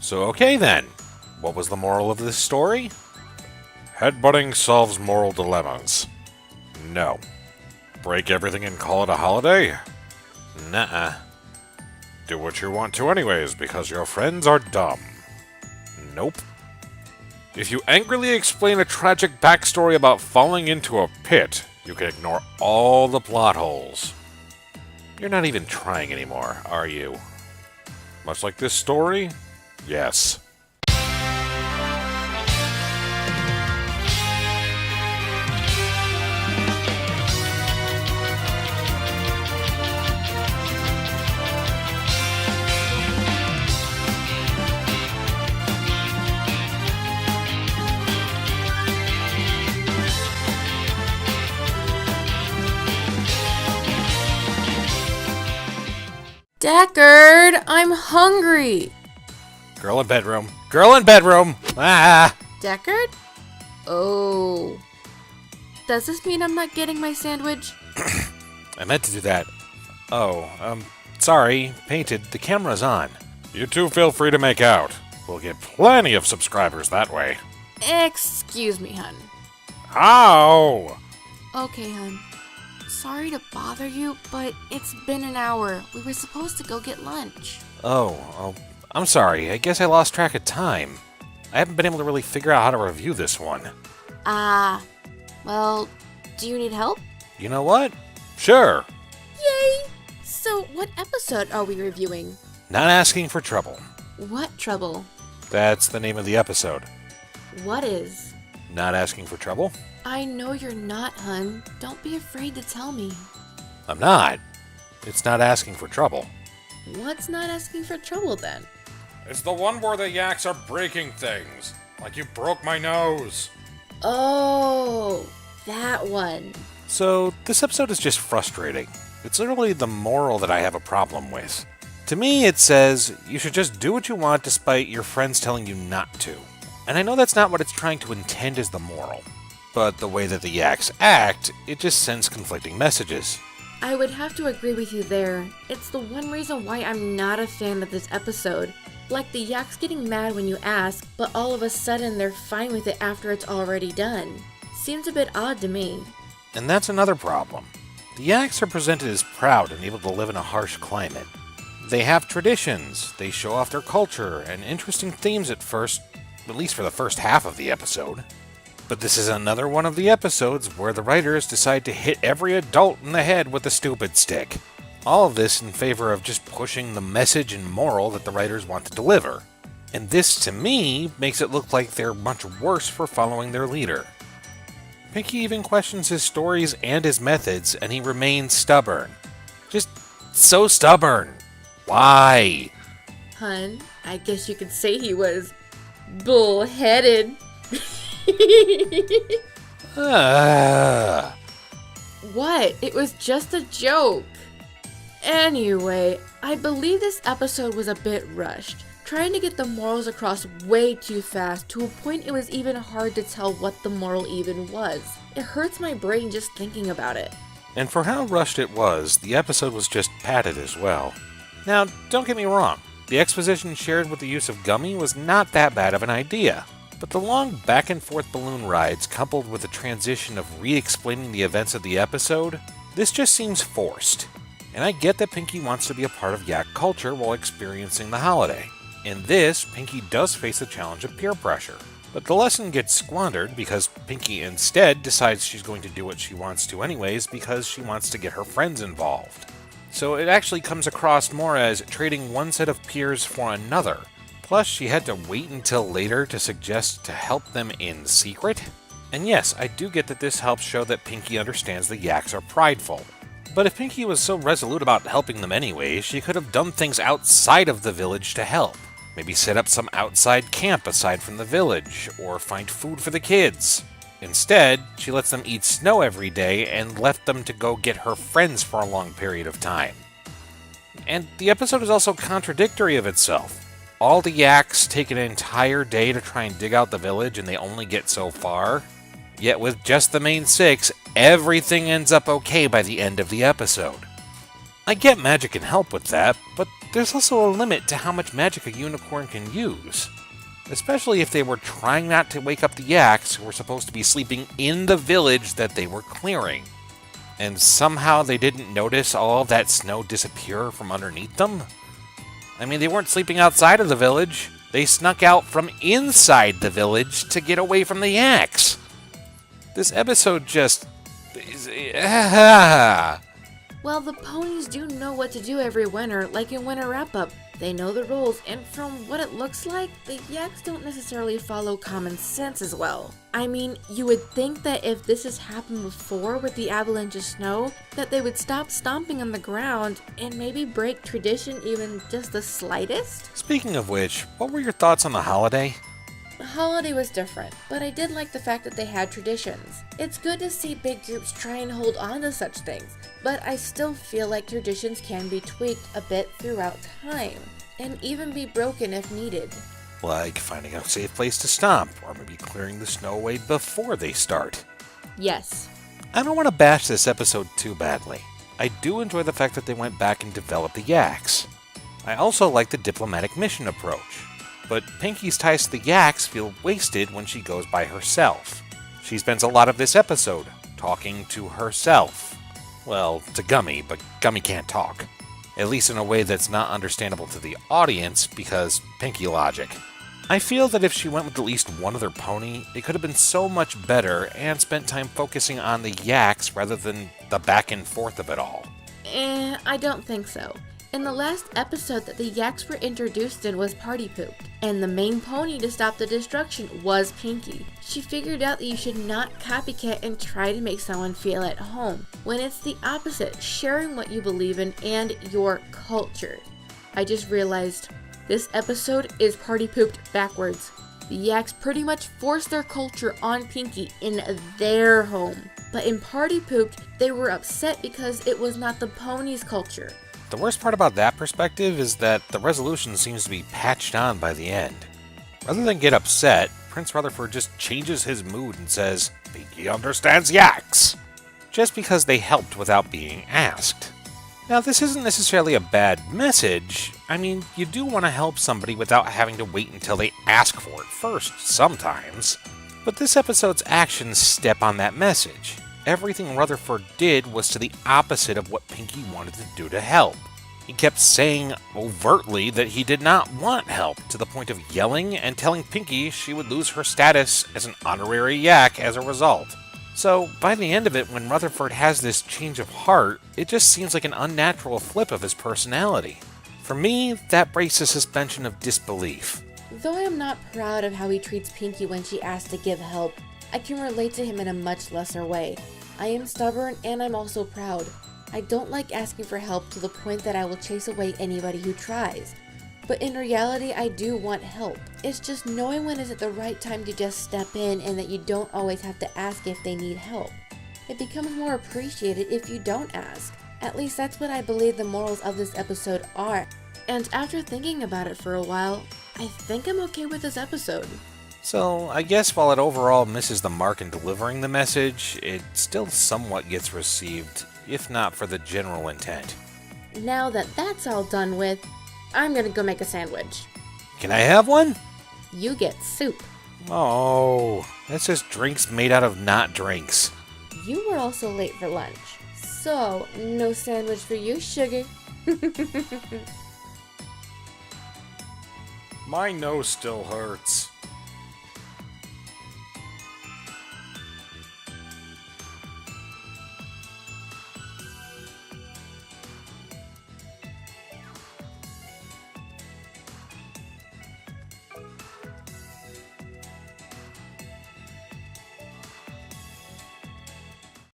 So okay then, what was the moral of this story? Headbutting solves moral dilemmas. No. Break everything and call it a holiday? Nuh-uh. Do what you want to anyways because your friends are dumb. Nope. If you angrily explain a tragic backstory about falling into a pit, you can ignore all the plot holes. You're not even trying anymore, are you? Much like this story? Yes. Deckard, I'm hungry. Girl in bedroom. Girl in bedroom! Ah! Deckard? Oh. Does this mean I'm not getting my sandwich? I meant to do that. Oh, sorry. Painted. The camera's on. You two feel free to make out. We'll get plenty of subscribers that way. Excuse me, hun. Ow! Okay, hun. Sorry to bother you, but it's been an hour. We were supposed to go get lunch. Oh, I'm sorry. I guess I lost track of time. I haven't been able to really figure out how to review this one. Well, do you need help? You know what? Sure. Yay! So, what episode are we reviewing? Not asking for trouble. What trouble? That's the name of the episode. What is? Not asking for trouble? I know you're not, hun. Don't be afraid to tell me. I'm not. It's not asking for trouble. What's not asking for trouble, then? It's the one where the yaks are breaking things. Like you broke my nose. Oh, that one. So, this episode is just frustrating. It's literally the moral that I have a problem with. To me, it says, you should just do what you want despite your friends telling you not to. And I know that's not what it's trying to intend as the moral. But the way that the yaks act, it just sends conflicting messages. I would have to agree with you there. It's the one reason why I'm not a fan of this episode. Like the yaks getting mad when you ask, but all of a sudden they're fine with it after it's already done. Seems a bit odd to me. And that's another problem. The yaks are presented as proud and able to live in a harsh climate. They have traditions, they show off their culture, and interesting themes at least for the first half of the episode. But this is another one of the episodes where the writers decide to hit every adult in the head with a stupid stick. All of this in favor of just pushing the message and moral that the writers want to deliver. And this, to me, makes it look like they're much worse for following their leader. Pinky even questions his stories and his methods, and he remains stubborn. Just so stubborn. Why? Hun, I guess you could say he was bullheaded. What? It was just a joke. Anyway, I believe this episode was a bit rushed, trying to get the morals across way too fast to a point it was even hard to tell what the moral even was. It hurts my brain just thinking about it. And for how rushed it was, the episode was just padded as well. Now, don't get me wrong, the exposition shared with the use of Gummy was not that bad of an idea. But the long back-and-forth balloon rides, coupled with the transition of re-explaining the events of the episode, this just seems forced. And I get that Pinky wants to be a part of yak culture while experiencing the holiday. In this, Pinky does face the challenge of peer pressure. But the lesson gets squandered because Pinky instead decides she's going to do what she wants to anyways because she wants to get her friends involved. So it actually comes across more as trading one set of peers for another. Plus, she had to wait until later to suggest to help them in secret. And yes, I do get that this helps show that Pinky understands the yaks are prideful. But if Pinky was so resolute about helping them anyway, she could have done things outside of the village to help. Maybe set up some outside camp aside from the village, or find food for the kids. Instead, she lets them eat snow every day and left them to go get her friends for a long period of time. And the episode is also contradictory of itself. All the yaks take an entire day to try and dig out the village and they only get so far. Yet with just the main 6, everything ends up okay by the end of the episode. I get magic can help with that, but there's also a limit to how much magic a unicorn can use. Especially if they were trying not to wake up the yaks who were supposed to be sleeping in the village that they were clearing. And somehow they didn't notice all of that snow disappear from underneath them? I mean, they weren't sleeping outside of the village. They snuck out from inside the village to get away from the yaks. This episode just... Well, the ponies do know what to do every winter, like in Winter Wrap-Up. They know the rules, and from what it looks like, the yaks don't necessarily follow common sense as well. I mean, you would think that if this has happened before with the avalanche of snow, that they would stop stomping on the ground and maybe break tradition even just the slightest? Speaking of which, what were your thoughts on the holiday? The holiday was different, but I did like the fact that they had traditions. It's good to see big groups try and hold on to such things, but I still feel like traditions can be tweaked a bit throughout time, and even be broken if needed. Like finding a safe place to stomp, or maybe clearing the snow away before they start. Yes. I don't want to bash this episode too badly. I do enjoy the fact that they went back and developed the yaks. I also like the diplomatic mission approach. But Pinky's ties to the yaks feel wasted when she goes by herself. She spends a lot of this episode talking to herself. Well, to Gummy, but Gummy can't talk. At least in a way that's not understandable to the audience, because Pinky logic. I feel that if she went with at least one other pony, it could have been so much better and spent time focusing on the yaks rather than the back and forth of it all. I don't think so. In the last episode that the yaks were introduced in was Party Poop, and the main pony to stop the destruction was Pinky. She figured out that you should not copycat and try to make someone feel at home, when it's the opposite, sharing what you believe in and your culture. I just realized this episode is Party Pooped backwards. The yaks pretty much forced their culture on Pinky in their home, but in Party Pooped, they were upset because it was not the pony's culture. The worst part about that perspective is that the resolution seems to be patched on by the end. Rather than get upset, Prince Rutherford just changes his mood and says, "Pinky understands yaks," just because they helped without being asked. Now, this isn't necessarily a bad message. I mean, you do want to help somebody without having to wait until they ask for it first, sometimes. But this episode's actions step on that message. Everything Rutherford did was to the opposite of what Pinky wanted to do to help. He kept saying overtly that he did not want help, to the point of yelling and telling Pinky she would lose her status as an honorary yak as a result. So, by the end of it, when Rutherford has this change of heart, it just seems like an unnatural flip of his personality. For me, that breaks the suspension of disbelief. Though I am not proud of how he treats Pinky when she asks to give help, I can relate to him in a much lesser way. I am stubborn and I'm also proud. I don't like asking for help to the point that I will chase away anybody who tries. But in reality, I do want help. It's just knowing when is it the right time to just step in and that you don't always have to ask if they need help. It becomes more appreciated if you don't ask. At least that's what I believe the morals of this episode are. And after thinking about it for a while, I think I'm okay with this episode. So, I guess while it overall misses the mark in delivering the message, it still somewhat gets received, if not for the general intent. Now that that's all done with, I'm gonna go make a sandwich. Can I have one? You get soup. Oh, that's just drinks made out of not drinks. You were also late for lunch, so no sandwich for you, sugar. My nose still hurts.